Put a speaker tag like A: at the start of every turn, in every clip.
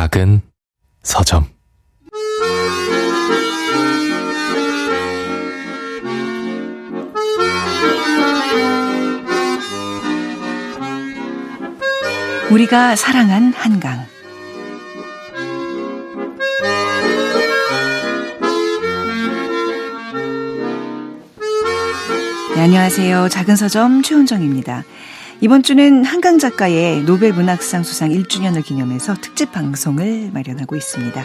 A: 작은 서점.
B: 우리가 사랑한 한강. 네, 안녕하세요. 작은 서점 최은정입니다. 이번 주는 한강 작가의 노벨 문학상 수상 1주년을 기념해서 특집 방송을 마련하고 있습니다.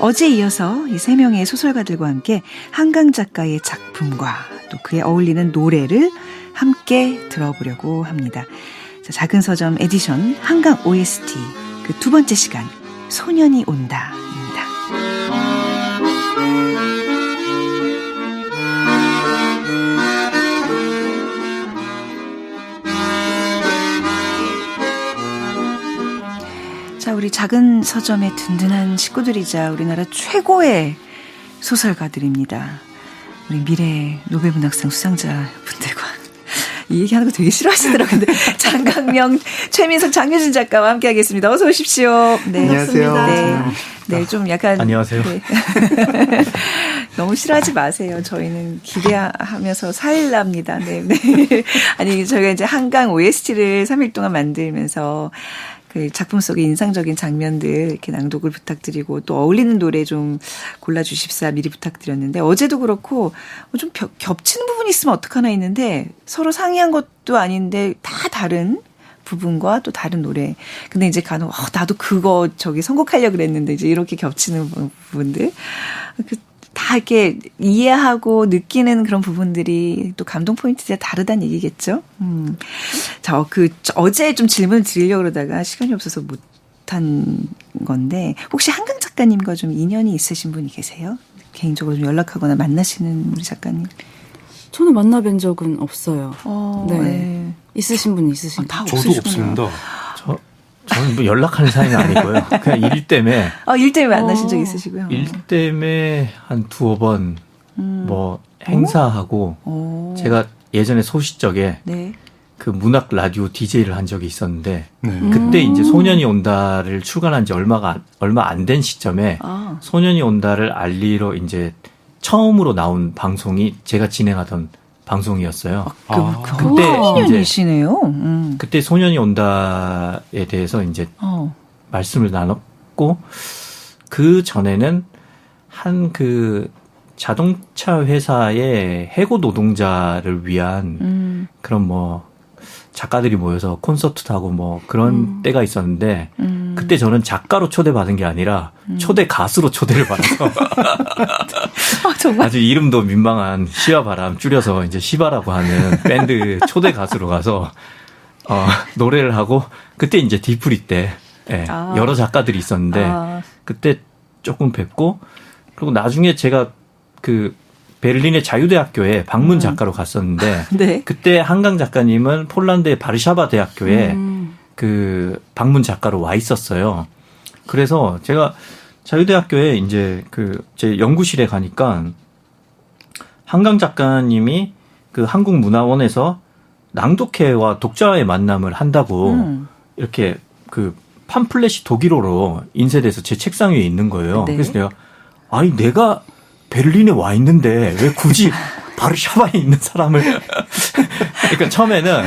B: 어제에 이어서 이 3명의 소설가들과 함께 한강 작가의 작품과 또 그에 어울리는 노래를 함께 들어보려고 합니다. 자, 작은 서점 에디션 한강 OST 그 두 번째 시간 소년이 온다입니다. 자, 우리 작은 서점의 든든한 식구들이자 우리나라 최고의 소설가들입니다. 우리 미래 노벨문학상 수상자분들과 이 얘기하는 거 되게 싫어하시더라고요. 근데 장강명, 최민석, 장유진 작가와 함께하겠습니다. 어서 오십시오. 네,
C: 안녕하세요.
B: 네, 좀 약간
A: 안녕하세요.
B: 네. 너무 싫어하지 마세요. 저희는 기대하면서 살랍니다. 네. 아니, 저희가 이제 한강 OST를 3일 동안 만들면서 그 작품 속의 인상적인 장면들 이렇게 낭독을 부탁드리고 또 어울리는 노래 좀 골라주십사 미리 부탁드렸는데 어제도 그렇고 좀 겹치는 부분이 있으면 어떡하나 했는데 서로 상의한 것도 아닌데 다 다른 부분과 또 다른 노래. 근데 이제 간혹 나도 그거 선곡하려고 그랬는데 이제 이렇게 겹치는 부분들. 다 이렇게 이해하고 느끼는 그런 부분들이 또 감동 포인트가 다르다는 얘기겠죠. 어제 좀 질문을 드리려고 그러다가 시간이 없어서 못한 건데 혹시 한강 작가님과 좀 인연이 있으신 분이 계세요? 개인적으로 좀 연락하거나 만나시는 우리 작가님?
D: 저는 만나뵌 적은 없어요.
B: 네.
D: 있으신 분은 있으신가요?
B: 다
C: 저도 없습니다.
A: 저는 뭐 연락하는 사이는 아니고요. 그냥 일 때문에.
B: 일 때문에 만나신 적 있으시고요.
A: 일 때문에 한 두어 번 뭐 행사하고 제가 예전에 소시적에
B: 네.
A: 그 문학 라디오 DJ를 한 적이 있었는데
C: 네.
A: 그때 이제 소년이 온다를 출간한 지 얼마 안 된 시점에 소년이 온다를 알리러 이제 처음으로 나온 방송이 제가 진행하던 방송이었어요.
B: 그때 인연이시네요.
A: 그때 소년이 온다에 대해서 이제 말씀을 나눴고 그 전에는 한 그 자동차 회사의 해고 노동자를 위한 그런 뭐 작가들이 모여서 콘서트도 하고 뭐 그런 때가 있었는데 그때 저는 작가로 초대받은 게 아니라 초대 가수로 초대를 받아서
B: 정말?
A: 아주 이름도 민망한 시와바람 줄여서 이제 시바라고 하는 밴드 초대 가수로 가서 노래를 하고 그때 이제 디프리 때 여러 작가들이 있었는데 그때 조금 뵙고 그리고 나중에 제가 그 베를린의 자유대학교에 방문 작가로 갔었는데
B: 네.
A: 그때 한강 작가님은 폴란드의 바르샤바 대학교에 그 방문 작가로 와 있었어요. 그래서 제가 자유대학교에 이제 그 제 연구실에 가니까 한강 작가님이 그 한국문화원에서 낭독회와 독자와의 만남을 한다고 이렇게 그 팜플렛이 독일어로 인쇄돼서 제 책상 위에 있는 거예요.
B: 네.
A: 그래서 내가 베를린에 와 있는데 왜 굳이 바르샤바에 있는 사람을 그러니까 처음에는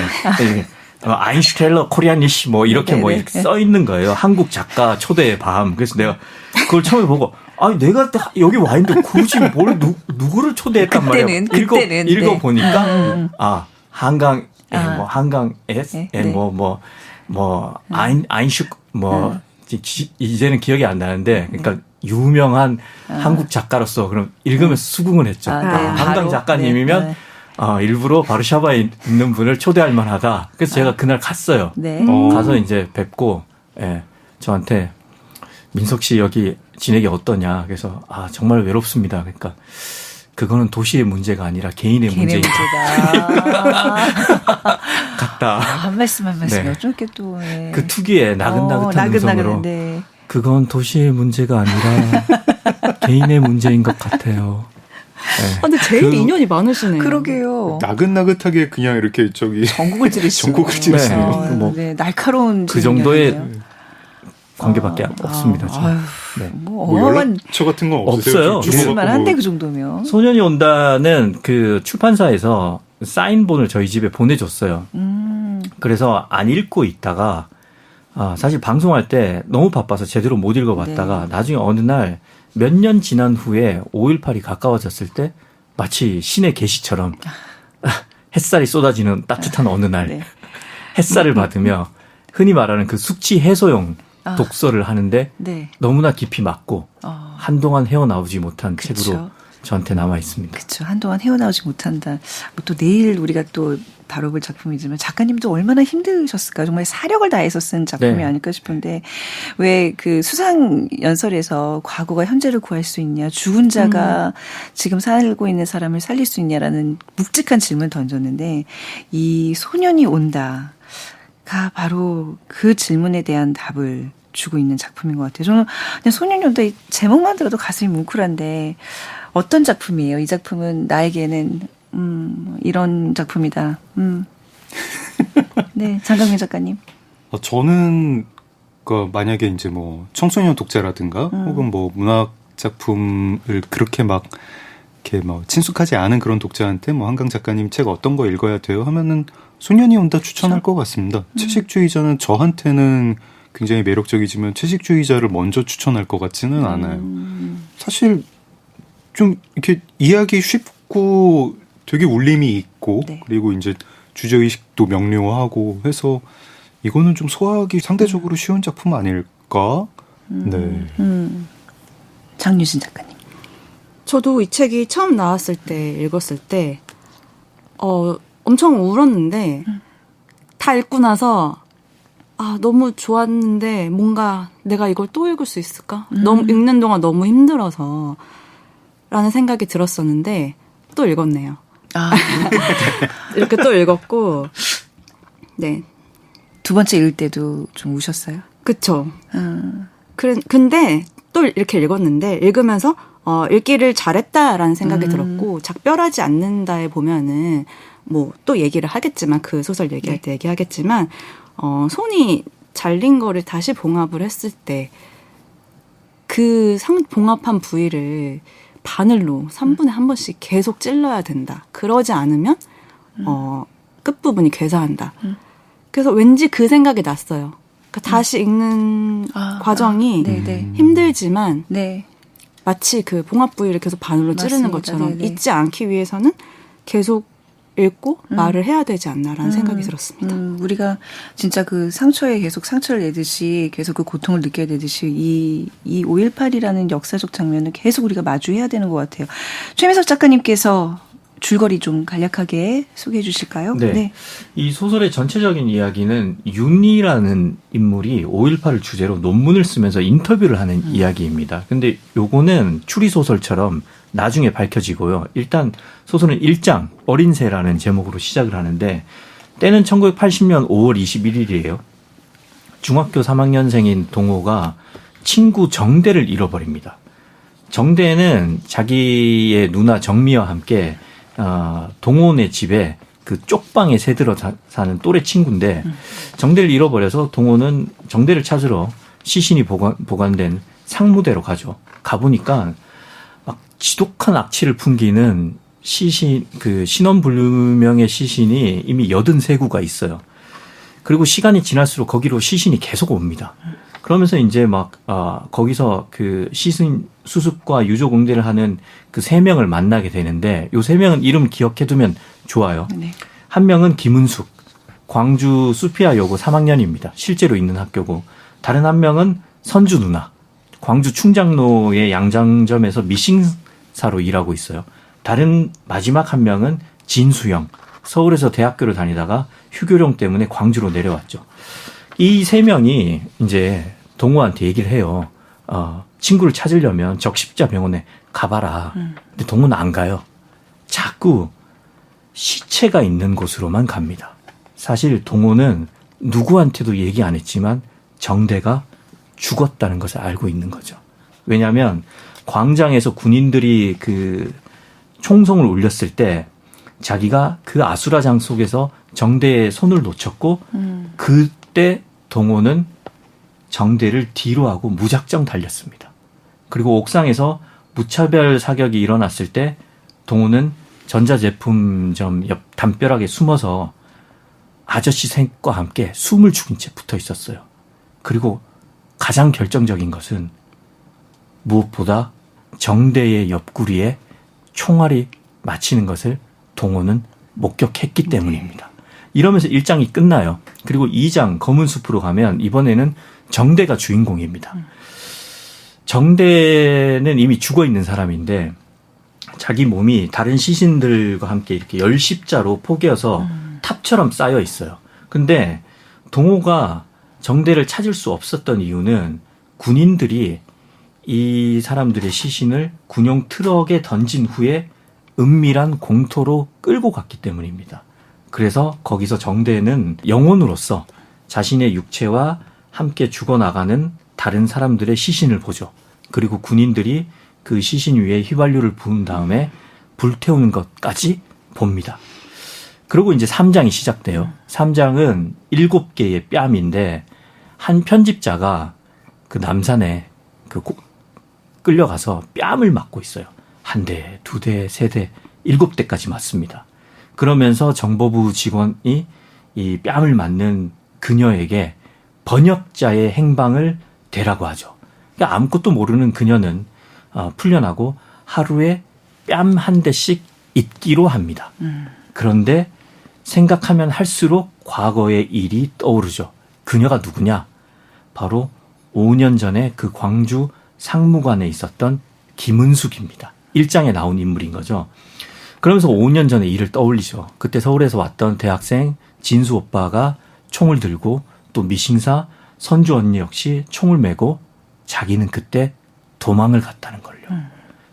A: 아인슈텔러 코리아니시 뭐 이렇게 뭐 이렇게 써 있는 거예요. 한국 작가 초대의 밤. 그래서 내가 그걸 처음에 보고 내가 여기 와 있는데 굳이 뭘 누구를 초대했단 말이야. 읽어 보니까 한강 뭐 한강 S 뭐 아인슈 뭐 이제는 기억이 안 나는데 그러니까 유명한 한국 작가로서 그럼 읽으면서 수긍을 했죠. 한강 작가님이면 일부러 바르샤바에 있는 분을 초대할 만하다. 그래서 제가 그날 갔어요.
B: 네.
A: 가서 이제 뵙고 저한테 민석 씨 여기 지내기 어떠냐. 그래서 정말 외롭습니다. 그러니까 그거는 도시의 문제가 아니라 개인의 문제이다. 같다.
B: 한 말씀
A: 네.
B: 어쩌게 또.
A: 그 특유의 나긋나긋한 음성으로.
B: 네.
A: 그건 도시의 문제가 아니라 개인의 문제인 것 같아요.
D: 네. 근데 제일 인연이 많으시네요.
B: 그러게요.
C: 나긋나긋하게 그냥 이렇게
B: 전국을 찌르시고.
C: 전국을 찌르시네요.
B: 네, 날카로운
A: 그 정도의 관계밖에 없습니다. 지금.
B: 아유,
A: 네.
B: 뭐
C: 뭐
B: 어마어마한
C: 연락처 같은 건
A: 없어요.
C: 없으세요?
B: 있을만한데 그 정도면.
A: 소년이 온다는 그 출판사에서 사인본을 저희 집에 보내줬어요. 그래서 안 읽고 있다가 사실 방송할 때 너무 바빠서 제대로 못 읽어봤다가 나중에 어느 날 몇 년 지난 후에 5.18이 가까워졌을 때 마치 신의 계시처럼 햇살이 쏟아지는 따뜻한 어느 날
B: 네.
A: 햇살을 받으며 흔히 말하는 그 숙취 해소용 독서를 하는데
B: 네.
A: 너무나 깊이 맞고 한동안 헤어나오지 못한
B: 그쵸.
A: 책으로 저한테 남아 있습니다.
B: 그렇죠. 한동안 헤어나오지 못한다. 뭐또 내일 우리가 또 다뤄볼 작품이지만 작가님도 얼마나 힘드셨을까. 정말 사력을 다해서 쓴 작품이
A: 네.
B: 아닐까 싶은데 왜 그 수상 연설에서 과거가 현재를 구할 수 있냐, 죽은 자가 지금 살고 있는 사람을 살릴 수 있냐라는 묵직한 질문을 던졌는데 이 소년이 온다가 바로 그 질문에 대한 답을 주고 있는 작품인 것 같아요. 저는 그냥 소년이 온다 이 제목만 들어도 가슴이 뭉클한데 어떤 작품이에요? 이 작품은 나에게는 이런 작품이다. 네, 장강민 작가님.
C: 저는 만약에 이제 뭐 청소년 독자라든가 혹은 뭐 문학 작품을 그렇게 막 이렇게 막 친숙하지 않은 그런 독자한테 뭐 한강 작가님 책 어떤 거 읽어야 돼요 하면은 소년이 온다 추천할 것 같습니다. 채식주의자는 저한테는 굉장히 매력적이지만 채식주의자를 먼저 추천할 것 같지는 않아요. 사실 좀 이렇게 이해하기 쉽고 되게 울림이 있고
B: 네.
C: 그리고 이제 주제의식도 명료하고 해서 이거는 좀 소화하기 상대적으로 쉬운 작품 아닐까? 네.
B: 장유진 작가님.
D: 저도 이 책이 처음 나왔을 때 읽었을 때 엄청 울었는데 다 읽고 나서 너무 좋았는데 뭔가 내가 이걸 또 읽을 수 있을까? 너무 읽는 동안 너무 힘들어서 라는 생각이 들었었는데 또 읽었네요. 이렇게 또 읽었고 네.
B: 두 번째 읽을 때도 좀 우셨어요?
D: 그쵸. 근데 또 이렇게 읽었는데 읽으면서 읽기를 잘했다라는 생각이 들었고 작별하지 않는다에 보면은 뭐 또 얘기를 하겠지만 그 소설 얘기할 때 얘기하겠지만 손이 잘린 거를 다시 봉합을 했을 때 그 봉합한 부위를 바늘로 3분에 한 번씩 계속 찔러야 된다. 그러지 않으면 끝부분이 괴사한다. 그래서 왠지 그 생각이 났어요. 그러니까 다시 읽는 과정이
B: 네네.
D: 힘들지만
B: 네.
D: 마치 그 봉합 부위를 계속 바늘로 찌르는
B: 맞습니다.
D: 것처럼
B: 네네.
D: 잊지 않기 위해서는 계속 읽고 말을 해야 되지 않나라는 생각이 들었습니다.
B: 우리가 진짜 그 상처에 계속 상처를 내듯이 계속 그 고통을 느껴야 되듯이 이 5.18이라는 역사적 장면을 계속 우리가 마주해야 되는 것 같아요. 최민석 작가님께서 줄거리 좀 간략하게 소개해 주실까요?
A: 네. 이 소설의 전체적인 이야기는 윤이라는 인물이 5.18을 주제로 논문을 쓰면서 인터뷰를 하는 이야기입니다. 근데 요거는 추리소설처럼 나중에 밝혀지고요. 일단 소설은 1장 어린 새라는 제목으로 시작을 하는데 때는 1980년 5월 21일이에요. 중학교 3학년생인 동호가 친구 정대를 잃어버립니다. 정대는 자기의 누나 정미와 함께 동호네 집에 그 쪽방에 새들어 사는 또래 친구인데 정대를 잃어버려서 동호는 정대를 찾으러 시신이 보관된 상무대로 가죠. 가보니까 막 지독한 악취를 풍기는 그 신원불명의 시신이 이미 83구가 있어요. 그리고 시간이 지날수록 거기로 시신이 계속 옵니다. 그러면서 이제 막 거기서 그 시신 수습과 유족 응대를 하는 그 3명을 만나게 되는데 요 3명은 이름 기억해두면 좋아요.
B: 네.
A: 한 명은 김은숙, 광주 수피아여고 3학년입니다. 실제로 있는 학교고 다른 한 명은 선주 누나, 광주 충장로의 양장점에서 미싱사로 일하고 있어요. 다른 마지막 한 명은 진수영, 서울에서 대학교를 다니다가 휴교령 때문에 광주로 내려왔죠. 이 3명이 이제 동호한테 얘기를 해요. 친구를 찾으려면 적십자병원에 가봐라. 근데 동호는 안 가요. 자꾸 시체가 있는 곳으로만 갑니다. 사실 동호는 누구한테도 얘기 안 했지만 정대가 죽었다는 것을 알고 있는 거죠. 왜냐하면 광장에서 군인들이 그 총성을 울렸을 때 자기가 그 아수라장 속에서 정대의 손을 놓쳤고 그때 동호는 정대를 뒤로 하고 무작정 달렸습니다. 그리고 옥상에서 무차별 사격이 일어났을 때 동호는 전자제품점 옆 담벼락에 숨어서 아저씨 셋과 함께 숨을 죽인 채 붙어 있었어요. 그리고 가장 결정적인 것은 무엇보다 정대의 옆구리에 총알이 맞히는 것을 동호는 목격했기 때문입니다. 이러면서 1장이 끝나요. 그리고 2장 검은 숲으로 가면 이번에는 정대가 주인공입니다. 정대는 이미 죽어 있는 사람인데 자기 몸이 다른 시신들과 함께 이렇게 열십자로 포개어서 탑처럼 쌓여 있어요. 근데 동호가 정대를 찾을 수 없었던 이유는 군인들이 이 사람들의 시신을 군용 트럭에 던진 후에 은밀한 공터로 끌고 갔기 때문입니다. 그래서 거기서 정대는 영혼으로서 자신의 육체와 함께 죽어나가는 다른 사람들의 시신을 보죠. 그리고 군인들이 그 시신 위에 휘발유를 부은 다음에 불태우는 것까지 봅니다. 그리고 이제 3장이 시작돼요. 3장은 7개의 뺨인데 한 편집자가 그 남산에 끌려가서 뺨을 맞고 있어요. 1대, 2대, 3대, 7대까지 맞습니다. 그러면서 정보부 직원이 이 뺨을 맞는 그녀에게 번역자의 행방을 대라고 하죠. 그러니까 아무것도 모르는 그녀는 풀려나고 하루에 뺨 1대씩 잊기로 합니다. 그런데 생각하면 할수록 과거의 일이 떠오르죠. 그녀가 누구냐? 바로 5년 전에 그 광주 상무관에 있었던 김은숙입니다. 1장에 나온 인물인 거죠. 그러면서 5년 전의 일을 떠올리죠. 그때 서울에서 왔던 대학생 진수 오빠가 총을 들고 또 미싱사 선주 언니 역시 총을 메고 자기는 그때 도망을 갔다는 걸요.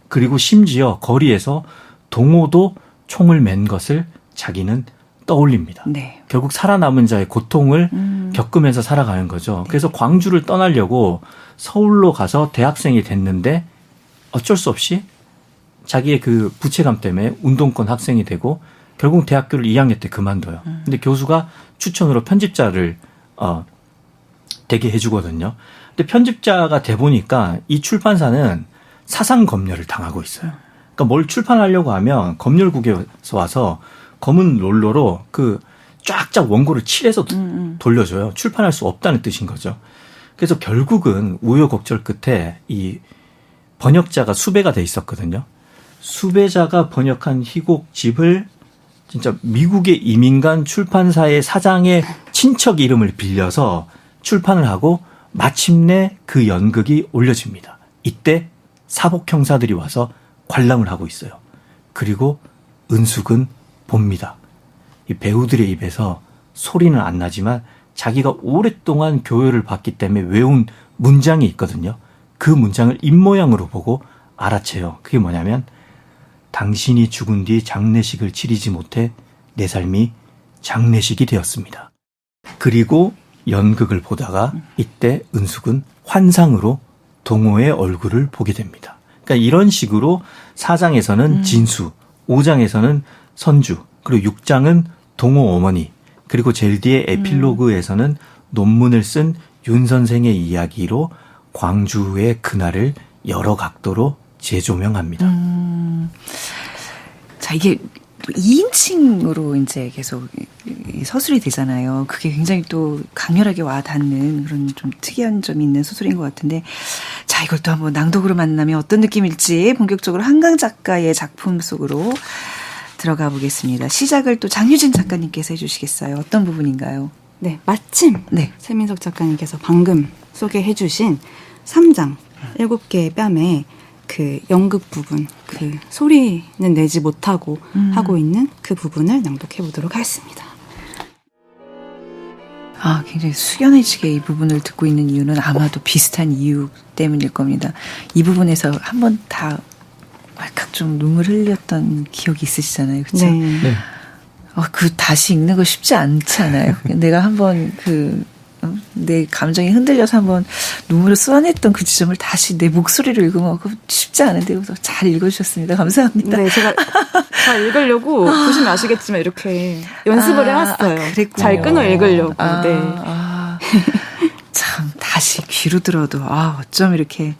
A: 그리고 심지어 거리에서 동호도 총을 맨 것을 자기는 떠올립니다.
B: 네.
A: 결국 살아남은 자의 고통을 겪으면서 살아가는 거죠. 그래서 광주를 떠나려고 서울로 가서 대학생이 됐는데 어쩔 수 없이 자기의 그 부채감 때문에 운동권 학생이 되고 결국 대학교를 2학년 때 그만둬요. 근데 교수가 추천으로 편집자를 되게 해주거든요. 근데 편집자가 돼 보니까 이 출판사는 사상 검열을 당하고 있어요. 그러니까 뭘 출판하려고 하면 검열국에서 와서 검은 롤러로 그 쫙쫙 원고를 칠해서 돌려줘요. 출판할 수 없다는 뜻인 거죠. 그래서 결국은 우여곡절 끝에 이 번역자가 수배가 돼 있었거든요. 수배자가 번역한 희곡집을 진짜 미국의 이민간 출판사의 사장의 친척 이름을 빌려서 출판을 하고 마침내 그 연극이 올려집니다. 이때 사복 형사들이 와서 관람을 하고 있어요. 그리고 은숙은 봅니다. 이 배우들의 입에서 소리는 안 나지만 자기가 오랫동안 교육을 받기 때문에 외운 문장이 있거든요. 그 문장을 입모양으로 보고 알아채요. 그게 뭐냐면 당신이 죽은 뒤 장례식을 치르지 못해 내 삶이 장례식이 되었습니다. 그리고 연극을 보다가 이때 은숙은 환상으로 동호의 얼굴을 보게 됩니다. 그러니까 이런 식으로 4장에서는 진수, 5장에서는 선주, 그리고 6장은 동호 어머니, 그리고 제일 뒤에 에필로그에서는 논문을 쓴 윤 선생의 이야기로 광주의 그날을 여러 각도로 재조명합니다.
B: 자, 이게 2인칭으로 이제 계속 서술이 되잖아요. 그게 굉장히 또 강렬하게 와 닿는 그런 좀 특이한 점이 있는 소설인 것 같은데, 자, 이걸 또 한번 낭독으로 만나면 어떤 느낌일지 본격적으로 한강 작가의 작품 속으로 들어가 보겠습니다. 시작을 또 장유진 작가님께서 해주시겠어요? 어떤 부분인가요?
D: 네, 마침
B: 네.
D: 최민석 작가님께서 방금 소개해 주신 3장 7개의 뺨에 그 연극 부분, 그 소리는 내지 못하고 하고 있는 그 부분을 낭독해 보도록 하겠습니다.
B: 아, 굉장히 숙연해지게 이 부분을 듣고 있는 이유는 아마도 비슷한 이유 때문일 겁니다. 이 부분에서 한번 다 왈칵 좀 눈물 흘렸던 기억이 있으시잖아요. 그렇죠?
A: 네.
B: 그 다시 읽는 거 쉽지 않잖아요. 내가 한번 내 감정이 흔들려서 한번 눈물을 쏟아냈던 그 지점을 다시 내 목소리로 읽으면 그거 쉽지 않은데 잘 읽어주셨습니다. 감사합니다.
D: 네, 제가 잘 읽으려고 보시면 아시겠지만 이렇게 연습을 해왔어요.
B: 그랬군요.
D: 잘 끊어 읽으려고. 네.
B: 참, 다 다시 귀로 들어도 어쩜 이렇게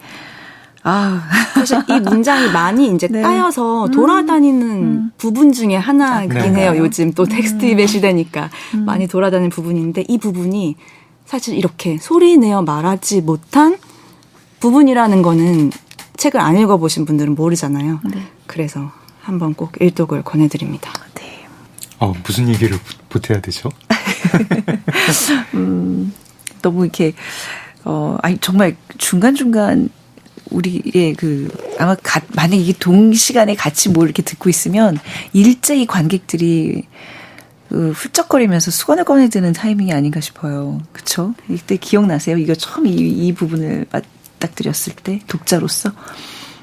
D: 사실 이 문장이 많이 이제
B: 네.
D: 따여서 돌아다니는 부분 중에 하나이긴
C: 네.
D: 해요. 요즘 또 텍스트입의 시대니까 많이 돌아다니는 부분인데 이 부분이 사실 이렇게 소리 내어 말하지 못한 부분이라는 거는 책을 안 읽어보신 분들은 모르잖아요.
B: 네.
D: 그래서 한번 꼭 일독을 권해드립니다.
B: 네.
C: 무슨 얘기를 보태야 되죠?
B: 너무 이렇게 아니 정말 중간중간 우리의 아마 만약에 이게 동시간에 같이 뭘 이렇게 듣고 있으면 일제히 관객들이 훌쩍거리면서 수건을 꺼내드는 타이밍이 아닌가 싶어요. 그렇죠? 이때 기억나세요? 이거 처음 이 부분을 맞닥뜨렸을 때 독자로서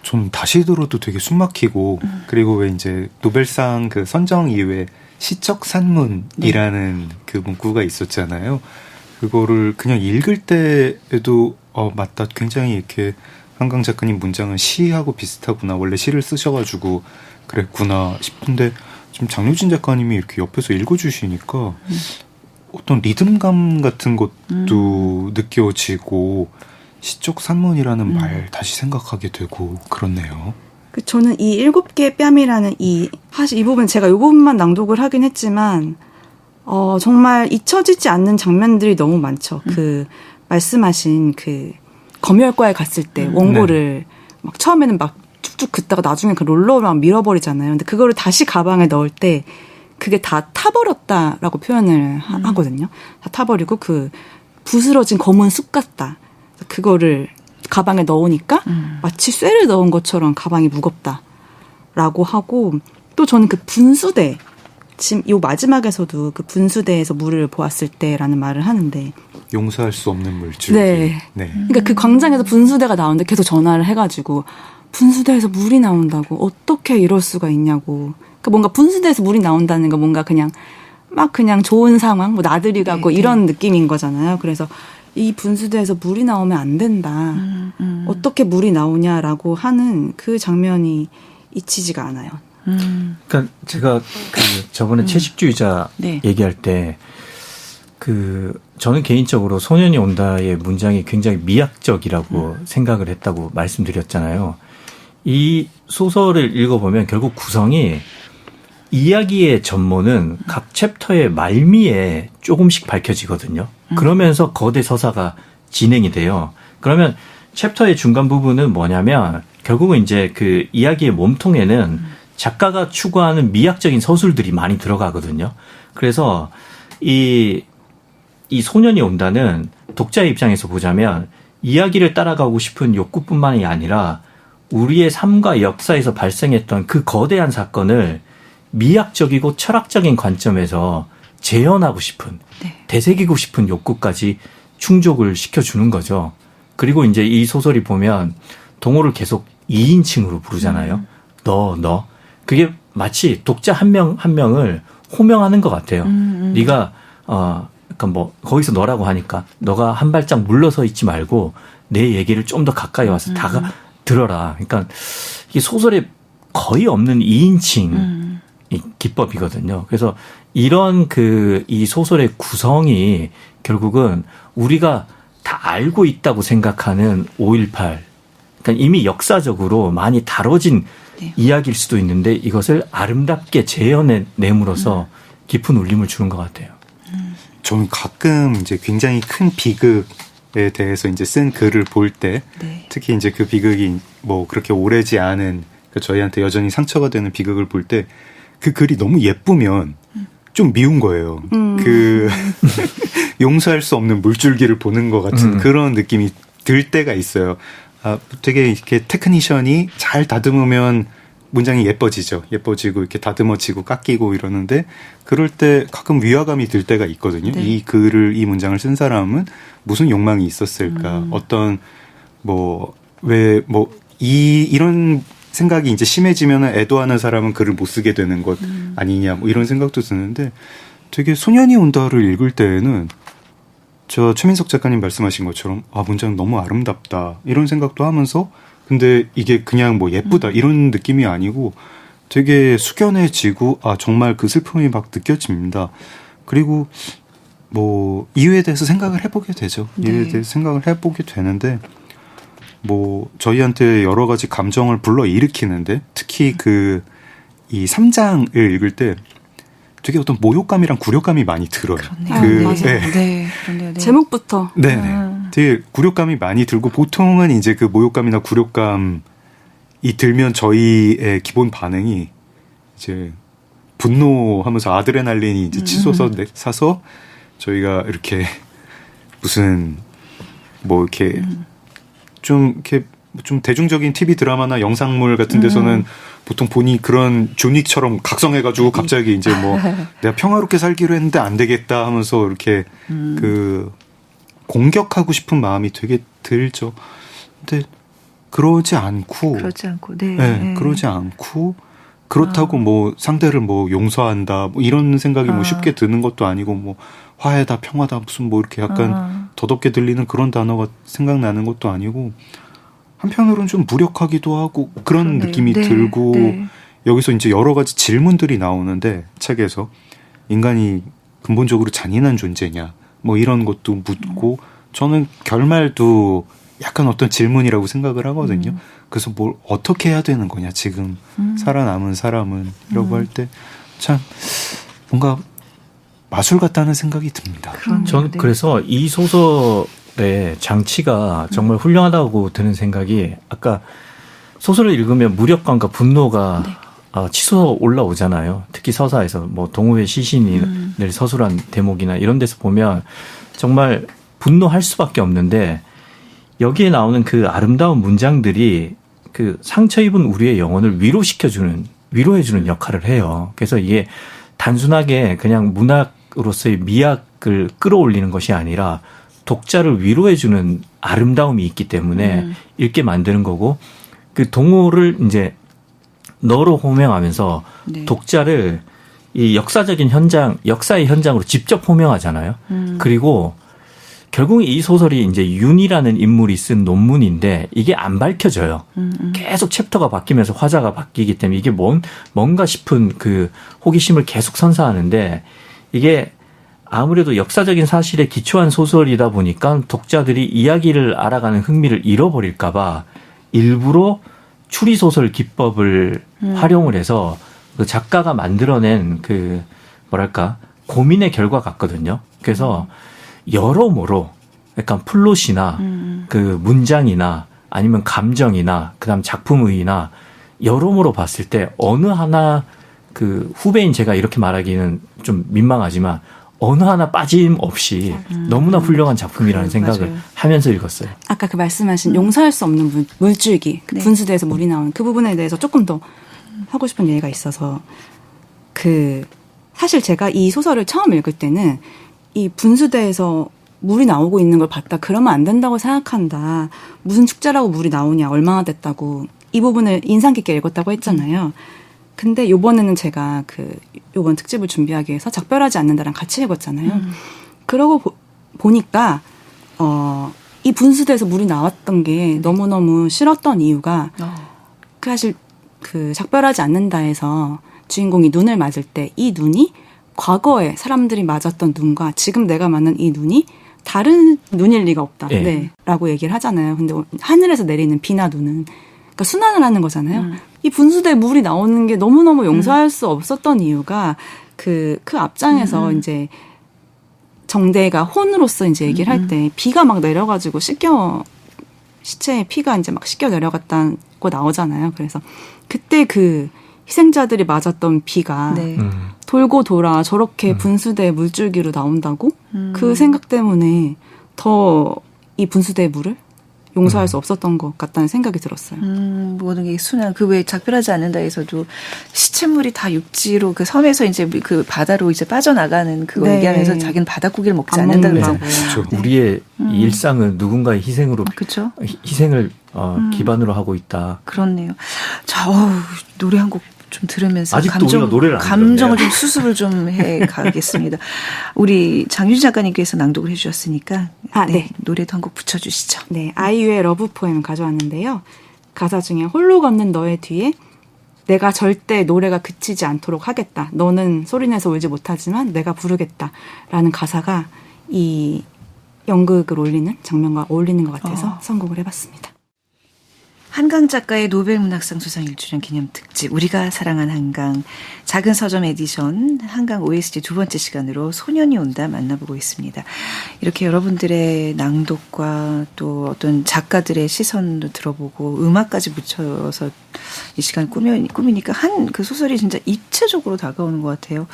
C: 좀 다시 들어도 되게 숨막히고 그리고 왜 이제 노벨상 그 선정 이후에 시적 산문이라는 그 문구가 있었잖아요. 그거를 그냥 읽을 때에도 맞다. 굉장히 이렇게 한강 작가님 문장은 시하고 비슷하구나. 원래 시를 쓰셔가지고 그랬구나 싶은데 지금 장유진 작가님이 이렇게 옆에서 읽어주시니까 어떤 리듬감 같은 것도 느껴지고 시적 산문이라는 말 다시 생각하게 되고 그렇네요.
D: 저는 이 7개의 뺨이라는 사실 이 부분 제가 이 부분만 낭독을 하긴 했지만 정말 잊혀지지 않는 장면들이 너무 많죠. 말씀하신 검열과에 갔을 때 원고를 막 처음에는 막 쭉쭉 긋다가 나중에 그 롤러로 막 밀어버리잖아요. 근데 그거를 다시 가방에 넣을 때 그게 다 타버렸다라고 표현을 하거든요. 다 타버리고 부스러진 검은 숲 같다. 그거를 가방에 넣으니까 마치 쇠를 넣은 것처럼 가방이 무겁다라고 하고 또 저는 분수대 지금 이 마지막에서도 분수대에서 물을 보았을 때라는 말을 하는데
C: 용서할 수 없는 물줄.
D: 네. 그러니까 그 광장에서 분수대가 나오는데 계속 전화를 해가지고 분수대에서 물이 나온다고 어떻게 이럴 수가 있냐고. 그러니까 뭔가 분수대에서 물이 나온다는 거 뭔가 그냥 좋은 상황, 뭐 나들이 가고 이런 느낌인 거잖아요. 그래서 이 분수대에서 물이 나오면 안 된다. 어떻게 물이 나오냐라고 하는 그 장면이 잊히지가 않아요.
A: 그러니까 제가 저번에 채식주의자
B: 네.
A: 얘기할 때 저는 개인적으로 소년이 온다의 문장이 굉장히 미학적이라고 생각을 했다고 말씀드렸잖아요. 이 소설을 읽어보면 결국 구성이 이야기의 전모는 각 챕터의 말미에 조금씩 밝혀지거든요. 그러면서 거대 서사가 진행이 돼요. 그러면 챕터의 중간 부분은 뭐냐면 결국은 이제 이야기의 몸통에는 작가가 추구하는 미학적인 서술들이 많이 들어가거든요. 그래서 이 소년이 온다는 독자의 입장에서 보자면 이야기를 따라가고 싶은 욕구뿐만이 아니라 우리의 삶과 역사에서 발생했던 그 거대한 사건을 미학적이고 철학적인 관점에서 재현하고 싶은, 되새기고 싶은 욕구까지 충족을 시켜주는 거죠. 그리고 이제 이 소설이 보면 동호를 계속 2인칭으로 부르잖아요. 너. 그게 마치 독자 한 명 한 명을 호명하는 것 같아요. 네가 그러니까 거기서 너라고 하니까 너가 한 발짝 물러서 있지 말고 내 얘기를 좀 더 가까이 와서 들어라. 그러니까 이게 소설에 거의 없는 2인칭 기법이거든요. 그래서 이런 이 소설의 구성이 결국은 우리가 다 알고 있다고 생각하는 5.18, 그러니까 이미 역사적으로 많이 다뤄진 이야기일 수도 있는데 이것을 아름답게 재현해냄으로써 깊은 울림을 주는 것 같아요.
C: 저는 가끔 이제 굉장히 큰 비극에 대해서 이제 쓴 글을 볼 때, 특히 이제 그 비극이 그렇게 오래지 않은 저희한테 여전히 상처가 되는 비극을 볼 때 그 글이 너무 예쁘면 좀 미운 거예요. 용서할 수 없는 물줄기를 보는 것 같은 그런 느낌이 들 때가 있어요. 되게 이렇게 테크니션이 잘 다듬으면 문장이 예뻐지죠. 예뻐지고 이렇게 다듬어지고 깎이고 이러는데 그럴 때 가끔 위화감이 들 때가 있거든요. 이 문장을 쓴 사람은 무슨 욕망이 있었을까? 어떤 이런 생각이 이제 심해지면 애도하는 사람은 글을 못 쓰게 되는 것 아니냐 이런 생각도 드는데 되게 소년이 온다를 읽을 때에는 최민석 작가님 말씀하신 것처럼 문장 너무 아름답다 이런 생각도 하면서 근데 이게 그냥 예쁘다 이런 느낌이 아니고 되게 숙연해지고 정말 그 슬픔이 막 느껴집니다. 그리고 뭐 이유에 대해서 생각을 해보게 되죠.
B: 네.
C: 이유에 대해서 생각을 해보게 되는데 뭐 저희한테 여러 가지 감정을 불러 일으키는데 특히 그 이 3장을 읽을 때 되게 어떤 모욕감이랑 굴욕감이 많이 들어요.
B: 그렇네요.
D: 맞아요.
B: 네, 그렇네요. 네.
D: 제목부터
C: 네네. 되게 굴욕감이 많이 들고 보통은 이제 그 모욕감이나 굴욕감이 들면 저희의 기본 반응이 이제 분노하면서 아드레날린이 이제 치솟아 사서 저희가 이렇게 무슨 뭐 이렇게 좀 대중적인 TV 드라마나 영상물 같은 데서는 보통 보니 그런 존윅처럼 각성해가지고 갑자기 이제 뭐 내가 평화롭게 살기로 했는데 안 되겠다 하면서 이렇게 그 공격하고 싶은 마음이 되게 들죠. 근데 그러지 않고, 네, 그러지 않고 그렇다고 뭐 상대를 뭐 용서한다 뭐 이런 생각이 뭐 쉽게 드는 것도 아니고 뭐 화해다 평화다 무슨 뭐 이렇게 약간 더덥게 들리는 그런 단어가 생각나는 것도 아니고 한편으로는 좀 무력하기도 하고 그런
B: 그러네요.
C: 느낌이
B: 네,
C: 들고
B: 네.
C: 여기서 이제 여러 가지 질문들이 나오는데 책에서 인간이 근본적으로 잔인한 존재냐 뭐 이런 것도 묻고 저는 결말도 약간 어떤 질문이라고 생각을 하거든요. 그래서 뭘 어떻게 해야 되는 거냐 지금 살아남은 사람은 이라고 할 때 참 뭔가 마술 같다는 생각이 듭니다.
A: 저는 그래서 이 소설의 장치가 정말 훌륭하다고 드는 생각이 아까 소설을 읽으면 무력감과 분노가 치솟아 올라오잖아요. 특히 서사에서 뭐 동호회 시신을 서술한 대목이나 이런 데서 보면 정말 분노할 수밖에 없는데 여기에 나오는 그 아름다운 문장들이 그 상처 입은 우리의 영혼을 위로해주는 역할을 해요. 그래서 이게 단순하게 그냥 문학으로서의 미학을 끌어올리는 것이 아니라 독자를 위로해주는 아름다움이 있기 때문에 읽게 만드는 거고 그 동호를 이제 너로 호명하면서
B: 네.
A: 독자를 이 역사적인 역사의 현장으로 직접 호명하잖아요. 그리고 결국 이 소설이 이제 윤이라는 인물이 쓴 논문인데 이게 안 밝혀져요. 계속 챕터가 바뀌면서 화자가 바뀌기 때문에 이게 뭔가 싶은 그 호기심을 계속 선사하는데 이게 아무래도 역사적인 사실에 기초한 소설이다 보니까 독자들이 이야기를 알아가는 흥미를 잃어버릴까 봐 일부러 추리소설 기법을 활용을 해서 그 작가가 만들어낸 그 뭐랄까 고민의 결과 같거든요. 그래서 여러모로 약간 플롯이나 그 문장이나 아니면 감정이나 그다음 작품의나 여러모로 봤을 때 어느 하나 그 후배인 제가 이렇게 말하기는 좀 민망하지만 어느 하나 빠짐없이 너무나 훌륭한 작품이라는 생각을
B: 맞아요.
A: 하면서 읽었어요.
D: 아까 그 말씀하신 용서할 수 없는 물줄기, 그
B: 네.
D: 분수대에서 물이 나오는 그 부분에 대해서 조금 더 하고 싶은 얘기가 있어서 그 사실 제가 이 소설을 처음 읽을 때는 이 분수대에서 물이 나오고 있는 걸 봤다. 그러면 안 된다고 생각한다. 무슨 축제라고 물이 나오냐. 얼마나 됐다고. 이 부분을 인상 깊게 읽었다고 했잖아요. 근데 요번에는 제가 요번 특집을 준비하기 위해서 작별하지 않는다랑 같이 읽었잖아요. 그러고 보니까 이 분수대에서 물이 나왔던 게 너무너무 싫었던 이유가 사실 그 작별하지 않는다에서 주인공이 눈을 맞을 때 이 눈이 과거에 사람들이 맞았던 눈과 지금 내가 맞는 이 눈이 다른 눈일 리가 없다.
A: 네.
D: 네. 라고 얘기를 하잖아요. 근데 하늘에서 내리는 비나 눈은 그러니까 순환을 하는 거잖아요. 이 분수대에 물이 나오는 게 너무너무 용서할 수 없었던 이유가 그 앞장에서 이제 정대가 혼으로서 이제 얘기를 할 때 비가 막 내려가지고 시체에 피가 이제 막 씻겨 내려갔다고 나오잖아요. 그래서 그때 그 희생자들이 맞았던 비가
B: 네.
D: 돌고 돌아 저렇게 분수대의 물줄기로 나온다고? 그 생각 때문에 더 이 분수대의 물을 용서할 수 없었던 것 같다는 생각이 들었어요.
B: 모든 게 순환. 그 왜 작별하지 않는다에서도 시체물이 다 육지로 그 섬에서 이제 그 바다로 이제 빠져나가는 그거
D: 네.
B: 얘기하면서 자기는 바닷고기를 먹지
D: 안
B: 않는다
D: 먹는다고.
B: 그러잖아요.
C: 그렇죠.
A: 우리의 이 일상은 누군가의 희생으로
B: 그렇죠.
A: 희생을 기반으로 하고 있다.
B: 그렇네요. 자, 노래 한 곡 좀 들으면서
A: 아직도 우리가 노래를 안
B: 감정을
A: 들었네요.
B: 좀 수습을 좀 해 가겠습니다. 우리 장유진 작가님께서 낭독을 해주셨으니까
D: 네.
B: 노래도 한 곡 붙여주시죠.
D: 네, 아이유의 러브 포엠 가져왔는데요. 가사 중에 홀로 걷는 너의 뒤에 내가 절대 노래가 그치지 않도록 하겠다. 너는 소리내서 울지 못하지만 내가 부르겠다라는 가사가 이 연극을 올리는 장면과 어울리는 것 같아서 선곡을 해봤습니다.
B: 한강 작가의 노벨문학상 수상 1주년 기념 특집 우리가 사랑한 한강 작은 서점 에디션 한강 OST 두 번째 시간으로 소년이 온다 만나보고 있습니다. 이렇게 여러분들의 낭독과 또 어떤 작가들의 시선도 들어보고 음악까지 붙여서 이 시간 꾸미니까 한 그 소설이 진짜 입체적으로 다가오는 것 같아요.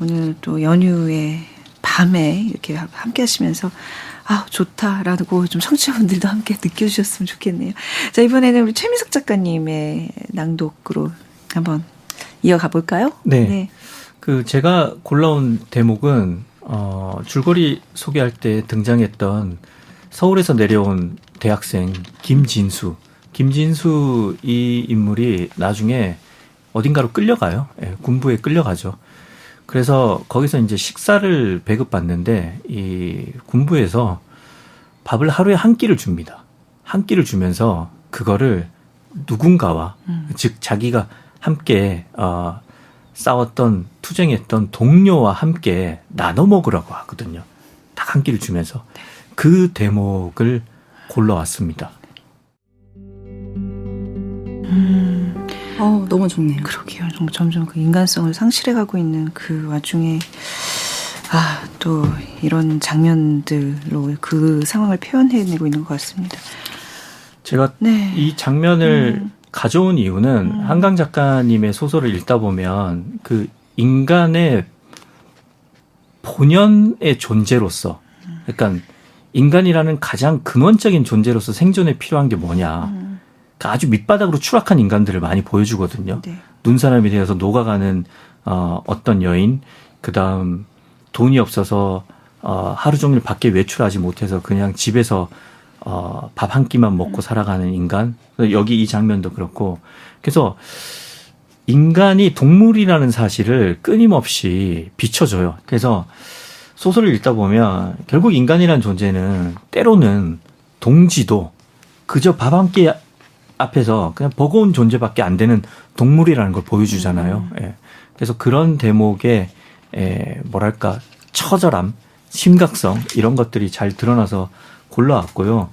B: 오늘 또 연휴의 밤에 이렇게 함께 하시면서 아, 좋다라고 좀 청취자분들도 함께 느껴주셨으면 좋겠네요. 자, 이번에는 우리 최민석 작가님의 낭독으로 한번 이어가 볼까요?
A: 네. 그 제가 골라온 대목은 줄거리 소개할 때 등장했던 서울에서 내려온 대학생 김진수 이 인물이 나중에 어딘가로 끌려가요. 예, 군부에 끌려가죠. 그래서 거기서 이제 식사를 배급받는데 이 군부에서 밥을 하루에 한 끼를 줍니다. 한 끼를 주면서 그거를 누군가와 즉 자기가 함께 싸웠던 투쟁했던 동료와 함께 나눠 먹으라고 하거든요. 딱 한 끼를 주면서 그 대목을 골라왔습니다.
D: 너무 좋네요.
B: 그러게요. 점점 그 인간성을 상실해가고 있는 그 와중에 또 이런 장면들로 그 상황을 표현해내고 있는 것 같습니다.
A: 제가 이 장면을 가져온 이유는 한강 작가님의 소설을 읽다 보면 그 인간의 본연의 존재로서 그러니까 인간이라는 가장 근원적인 존재로서 생존에 필요한 게 뭐냐. 아주 밑바닥으로 추락한 인간들을 많이 보여주거든요.
B: 네.
A: 눈사람이 되어서 녹아가는 어떤 여인, 그다음 돈이 없어서 하루 종일 밖에 외출하지 못해서 그냥 집에서 밥 한 끼만 먹고 살아가는 인간. 여기 이 장면도 그렇고. 그래서 인간이 동물이라는 사실을 끊임없이 비춰줘요. 그래서 소설을 읽다 보면 결국 인간이라는 존재는 때로는 동지도 그저 밥 한 끼 앞에서 그냥 버거운 존재밖에 안 되는 동물이라는 걸 보여주잖아요. 예. 그래서 그런 대목의 뭐랄까 처절함, 심각성 이런 것들이 잘 드러나서 골라왔고요.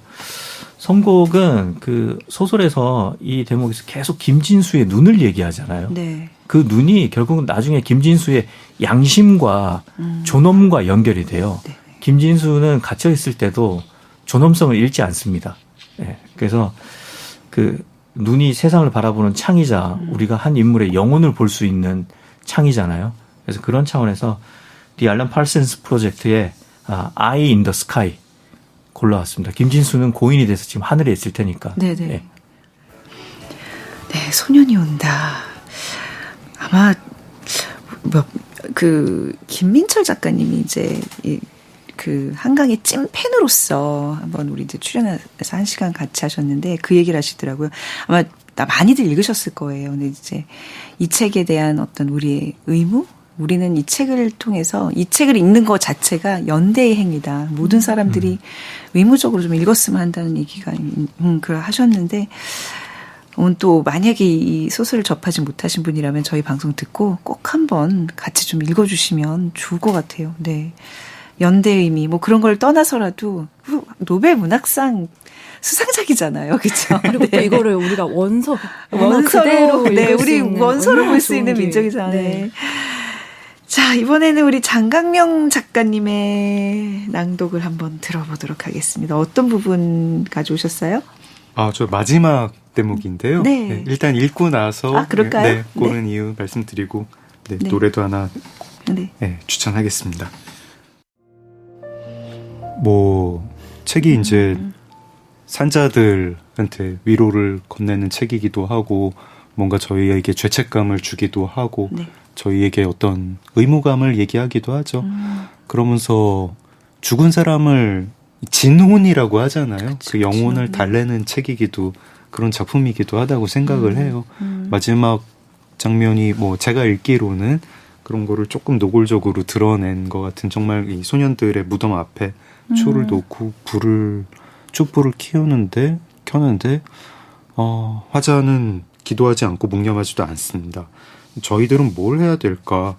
A: 선곡은 그 소설에서 이 대목에서 계속 김진수의 눈을 얘기하잖아요.
B: 네.
A: 그 눈이 결국은 나중에 김진수의 양심과 존엄과 연결이 돼요.
B: 네.
A: 김진수는 갇혀 있을 때도 존엄성을 잃지 않습니다. 예. 그래서 그 눈이 세상을 바라보는 창이자 우리가 한 인물의 영혼을 볼 수 있는 창이잖아요. 그래서 그런 차원에서 The Alan Parsons 프로젝트의 Eye in the Sky 골라왔습니다. 김진수는 고인이 돼서 지금 하늘에 있을 테니까.
B: 네네.
A: 네.
B: 네, 소년이 온다. 아마 김민철 작가님이 이제 그 한강의 찐팬으로서 한번 우리 이제 출연해서 1시간 같이 하셨는데 그 얘기를 하시더라고요. 아마 많이들 읽으셨을 거예요. 근데 이제 이 책에 대한 어떤 우리의 의무? 우리는 이 책을 통해서 이 책을 읽는 것 자체가 연대의 행위다. 모든 사람들이 의무적으로 좀 읽었으면 한다는 얘기가 그걸 하셨는데 오늘 또 만약에 이 소설을 접하지 못하신 분이라면 저희 방송 듣고 꼭 한번 같이 좀 읽어주시면 좋을 것 같아요. 네. 연대의 의미 뭐 그런 걸 떠나서라도 노벨 문학상 수상작이잖아요, 그렇죠?
D: 그리고 또 이거를 우리가 원서로
B: 네, 우리 원서로 볼 수 있는 민족이잖아요. 네. 자, 이번에는 우리 장강명 작가님의 낭독을 한번 들어보도록 하겠습니다. 어떤 부분 가져오셨어요?
C: 저 마지막 대목인데요.
B: 네.
C: 네, 일단 읽고 나서
B: 그럴까요?
C: 네, 고른
B: 네.
C: 이유 말씀드리고
B: 네.
C: 노래도 하나 추천하겠습니다. 책이 이제 산자들한테 위로를 건네는 책이기도 하고 뭔가 저희에게 죄책감을 주기도 하고 저희에게 어떤 의무감을 얘기하기도 하죠. 그러면서 죽은 사람을 진혼이라고 하잖아요. 그 영혼을 달래는 책이기도 그런 작품이기도 하다고 생각을 해요. 마지막 장면이 제가 읽기로는 그런 거를 조금 노골적으로 드러낸 것 같은 정말 이 소년들의 무덤 앞에 초를 놓고 촛불을 켜는데 화자는 기도하지 않고 묵념하지도 않습니다. 저희들은 뭘 해야 될까?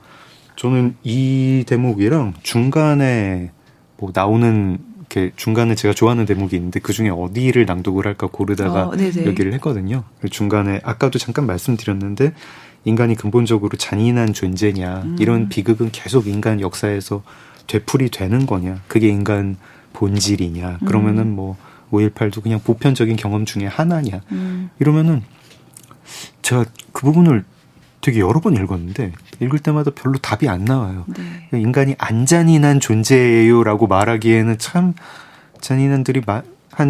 C: 저는 이 대목이랑 중간에 뭐 나오는 이렇게 중간에 제가 좋아하는 대목이 있는데 그 중에 어디를 낭독을 할까 고르다가 여기를 했거든요. 중간에 아까도 잠깐 말씀드렸는데 인간이 근본적으로 잔인한 존재냐 이런 비극은 계속 인간 역사에서 되풀이 되는 거냐 그게 인간 본질이냐 그러면은 뭐 5.18도 그냥 보편적인 경험 중에 하나냐 이러면은 제가 그 부분을 되게 여러 번 읽었는데 읽을 때마다 별로 답이 안 나와요. 네. 인간이 안 잔인한 존재예요라고 말하기에는 참 잔인한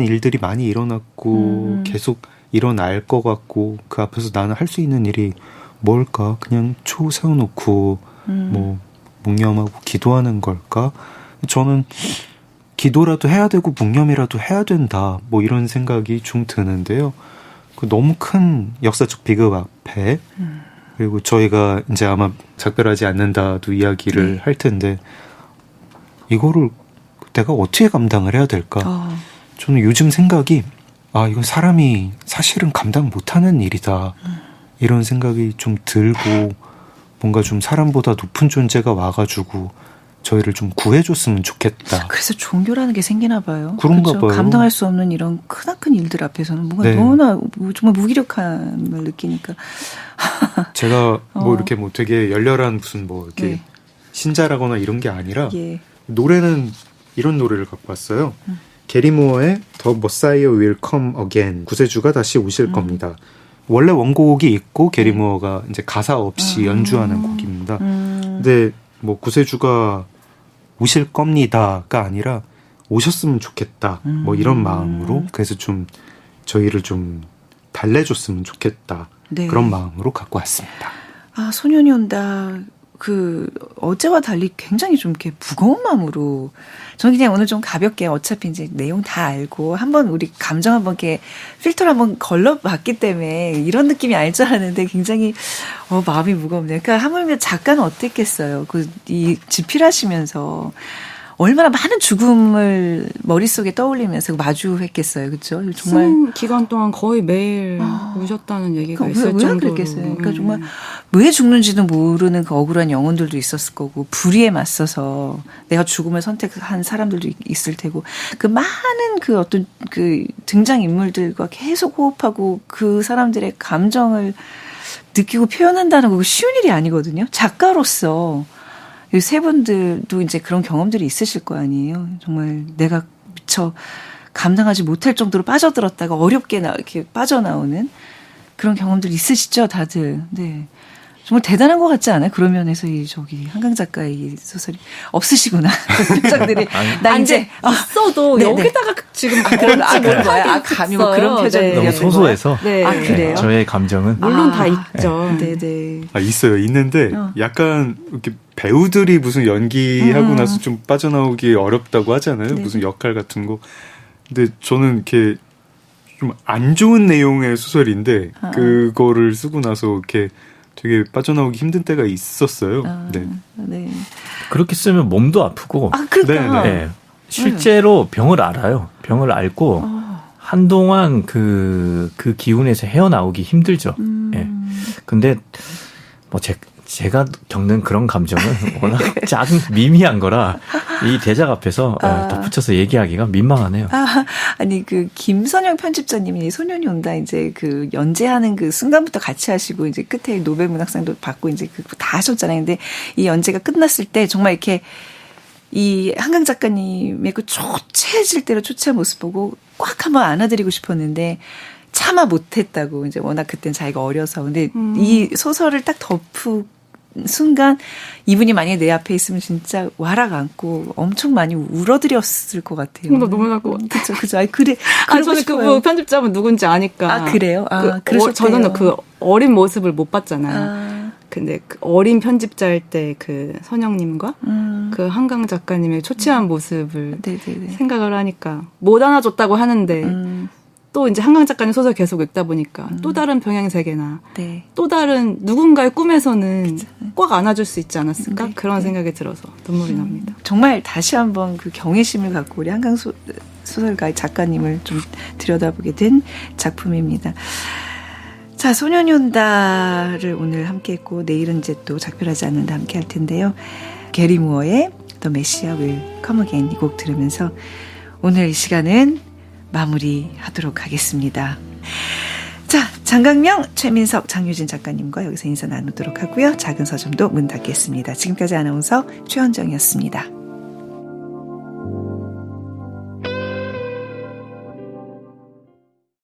C: 일들이 많이 일어났고 계속 일어날 것 같고 그 앞에서 나는 할 수 있는 일이 뭘까? 그냥 초 세워놓고 뭐 묵념하고 기도하는 걸까? 저는 기도라도 해야 되고 묵념이라도 해야 된다. 뭐 이런 생각이 좀 드는데요. 그 너무 큰 역사적 비극 앞에 그리고 저희가 이제 아마 작별하지 않는다도 이야기를 할 텐데 이거를 내가 어떻게 감당을 해야 될까? 저는 요즘 생각이 이건 사람이 사실은 감당 못하는 일이다. 이런 생각이 좀 들고 뭔가 좀 사람보다 높은 존재가 와가지고 저희를 좀 구해줬으면 좋겠다.
B: 그래서 종교라는 게 생기나 봐요.
C: 그런가
B: 그렇죠?
C: 봐요.
B: 감당할 수 없는 이런 크나큰 일들 앞에서는 뭔가 너무나 정말 무기력함을 느끼니까.
C: 제가 뭐 이렇게 뭐 되게 열렬한 무슨 뭐 이렇게 신자라거나 이런 게 아니라 노래는 이런 노래를 갖고 왔어요. 게리 무어의 The Messiah Will Come Again. 구세주가 다시 오실 겁니다. 원래 원곡이 있고 게리 무어가 이제 가사 없이 연주하는 곡입니다. 근데 뭐 구세주가 오실 겁니다가 아니라 오셨으면 좋겠다. 뭐 이런 마음으로 그래서 좀 저희를 좀 달래줬으면 좋겠다. 그런 마음으로 갖고 왔습니다.
B: 소년이 온다. 어제와 달리 굉장히 좀 이렇게 무거운 마음으로 저는 그냥 오늘 좀 가볍게 어차피 이제 내용 다 알고 한번 우리 감정 한번 이렇게 필터를 한번 걸러봤기 때문에 이런 느낌이 알 줄 알았는데 굉장히 마음이 무겁네요. 그러니까 하물며 작가는 어땠겠어요. 이 집필하시면서 얼마나 많은 죽음을 머릿속에 떠올리면서 마주했겠어요. 그렇죠? 정말
D: 기간 동안 거의 매일 우셨다는 얘기가 있을 정도로.
B: 왜 그랬겠어요? 그러니까 정말 왜 죽는지도 모르는 그 억울한 영혼들도 있었을 거고 불의에 맞서서 내가 죽음을 선택한 사람들도 있을 테고 그 많은 그 어떤 그 등장 인물들과 계속 호흡하고 그 사람들의 감정을 느끼고 표현한다는 거 쉬운 일이 아니거든요. 작가로서 이 세 분들도 이제 그런 경험들이 있으실 거 아니에요. 정말 내가 미처 감당하지 못할 정도로 빠져들었다가 어렵게 이렇게 빠져나오는 그런 경험들 있으시죠, 다들. 네. 정말 대단한 것 같지 않아요? 그런 면에서 한강 작가의 이 소설이 없으시구나. 표정들이. 나 이제
D: 있어도 여기다가 지금
B: 그런 거야. 감히 뭐 그런 표정이
A: 너무 소소해서.
B: 그래요?
A: 저의 감정은
D: 물론 다 있죠.
B: 네네.
C: 있어요. 있는데 약간 이렇게 배우들이 무슨 연기하고 나서 좀 빠져나오기 어렵다고 하잖아요. 무슨 역할 같은 거. 근데 저는 이렇게 좀 안 좋은 내용의 소설인데 그거를 쓰고 나서 이렇게 되게 빠져나오기 힘든 때가 있었어요.
B: 네.
A: 그렇게 쓰면 몸도 아프고.
B: 그러니까.
A: 네. 실제로 병을 알아요. 병을 앓고 한동안 그 기운에서 헤어나오기 힘들죠. 예. 근데 뭐 제가 겪는 그런 감정은 워낙 작은 미미한 거라 이 대작 앞에서 덧붙여서 얘기하기가 민망하네요.
B: 아니 김선영 편집자님이 소년이 온다 이제 연재하는 그 순간부터 같이 하시고 이제 끝에 노벨 문학상도 받고 이제 그거 다 하셨잖아요. 근데 이 연재가 끝났을 때 정말 이렇게 이 한강 작가님의 그 초췌해질 대로 초췌한 모습 보고 꽉 한번 안아드리고 싶었는데 차마 못했다고 이제 워낙 그땐 자기가 어려서 근데 이 소설을 딱 덮은 순간 이분이 만약에 내 앞에 있으면 진짜 와락 안고 엄청 많이 울어드렸을 것 같아요.
D: 나 너무 날 것 같아.
B: 그죠. 그래.
D: 저는 그 편집자분 누군지 아니까.
B: 그래요?
D: 저는 그 어린 모습을 못 봤잖아요. 근데 그 어린 편집자일 때 그 선영님과 그 한강 작가님의 초췌한 모습을 생각을 하니까 못 안아줬다고 하는데 또 이제 한강 작가님 소설 계속 읽다 보니까 또 다른 병행 세계나 또 다른 누군가의 꿈에서는 꼭 안아줄 수 있지 않았을까? 그런 생각이 들어서 눈물이 납니다.
B: 정말 다시 한번 그 경외심을 갖고 우리 한강 소설가의 작가님을 좀 들여다보게 된 작품입니다. 자, 소년이 온다를 오늘 함께 했고 내일은 이제 또 작별하지 않는다 함께 할 텐데요. 게리 무어의 The Messiah Will Come Again 이 곡 들으면서 오늘 이 시간은 마무리하도록 하겠습니다. 자, 장강명, 최민석, 장유진 작가님과 여기서 인사 나누도록 하고요. 작은 서점도 문 닫겠습니다. 지금까지 아나운서 최현정이었습니다.